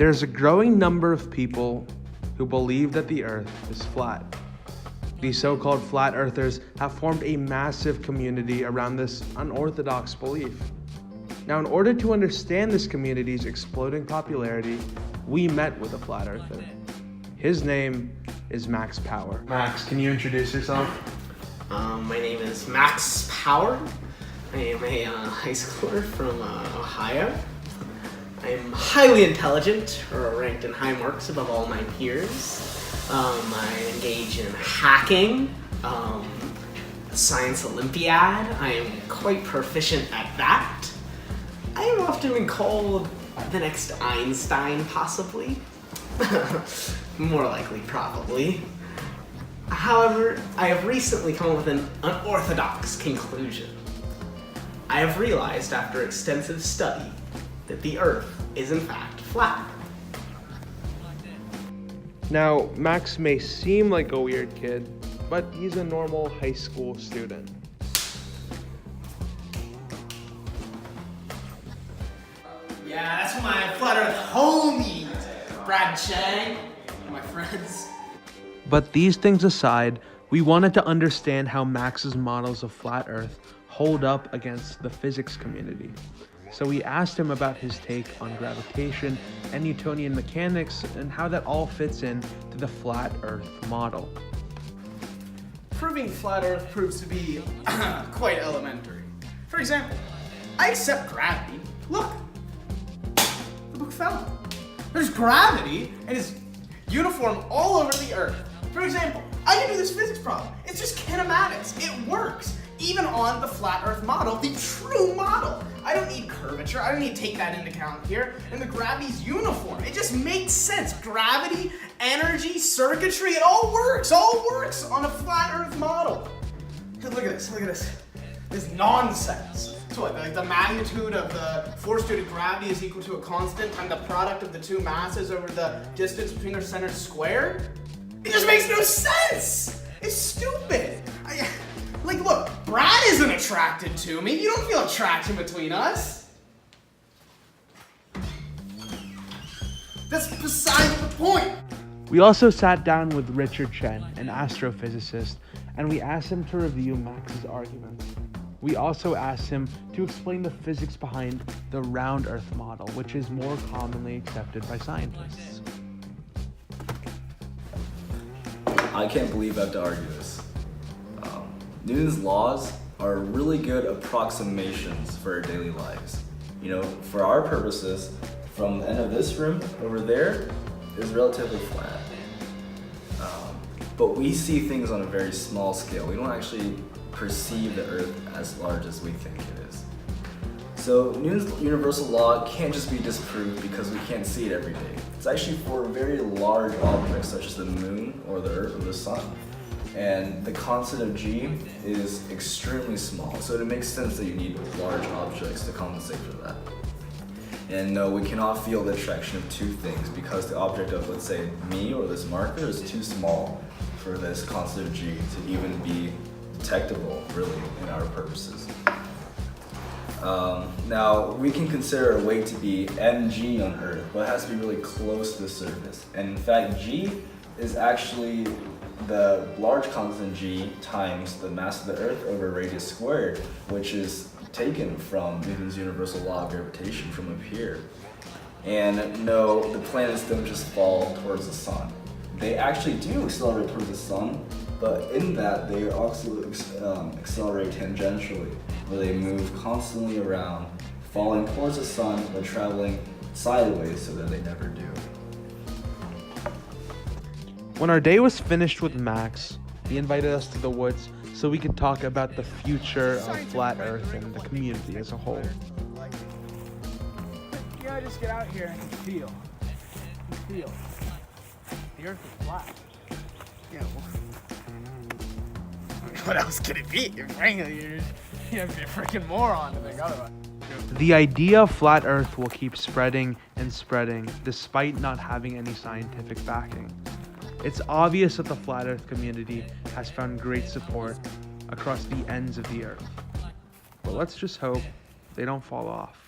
There's a growing number of people who believe that the earth is flat. These so-called flat earthers have formed a massive community around this unorthodox belief. Now, in order to understand this community's exploding popularity, we met with a flat earther. His name is Max Power. Max, can you introduce yourself? My name is Max Power. I am a high schooler from Ohio. I am highly intelligent, or ranked in high marks above all my peers. I engage in hacking, a science Olympiad. I am quite proficient at that. I have often been called the next Einstein, possibly. More likely, probably. However, I have recently come up with an unorthodox conclusion. I have realized after extensive study that the Earth is in fact flat. Now, Max may seem like a weird kid, but he's a normal high school student. Yeah, that's my flat Earth homies, Brad Chang, and my friends. But these things aside, we wanted to understand how Max's models of flat Earth hold up against the physics community. So we asked him about his take on gravitation and Newtonian mechanics and how that all fits in to the flat Earth model. Proving flat Earth proves to be quite elementary. For example, I accept gravity. Look, the book fell. There's gravity and it's uniform all over the Earth. For example, I can do this physics problem. It's just kinematics. It works. Even on the flat Earth model, the true model. I don't need curvature. I don't need to take that into account here. And the gravity's uniform. It just makes sense. Gravity, energy, circuitry, it all works on a flat Earth model. Look at this, look at this. This nonsense. So what, like the magnitude of the force due to gravity is equal to a constant and the product of the two masses over the distance between their centers squared? It just makes no sense! It's stupid! Like, look, Brad isn't attracted to me. You don't feel attraction between us. That's beside the point. We also sat down with Richard Chen, an astrophysicist, and we asked him to review Max's arguments. We also asked him to explain the physics behind the round Earth model, which is more commonly accepted by scientists. I can't believe I have to argue this. Newton's laws are really good approximations for our daily lives. You know, for our purposes, from the end of this room over there is relatively flat. But we see things on a very small scale. We don't actually perceive the Earth as large as we think it is. So Newton's universal law can't just be disproved because we can't see it every day. It's actually for very large objects such as the moon or the Earth or the sun. And the constant of g is extremely small, so it makes sense that you need large objects to compensate for that. And no, we cannot feel the attraction of two things because the object of, let's say, me or this marker is too small for this constant of g to even be detectable, really, in our purposes. Now, we can consider a weight to be mg on Earth, but it has to be really close to the surface. And in fact, g is actually the large constant g times the mass of the Earth over radius squared, which is taken from Newton's universal law of gravitation from up here. And no, the planets don't just fall towards the sun. They actually do accelerate towards the sun, but in that they also accelerate tangentially, where they move constantly around, falling towards the sun but traveling sideways so that they never do. When our day was finished with Max, he invited us to the woods so we could talk about the future of flat Earth and the community as a whole. You gotta just get out here and feel. The Earth is flat. Yeah. What else could it be? Frankly, you have to be a freaking moron to think otherwise. The idea of flat Earth will keep spreading and spreading despite not having any scientific backing. It's obvious that the flat Earth community has found great support across the ends of the Earth. But let's just hope they don't fall off.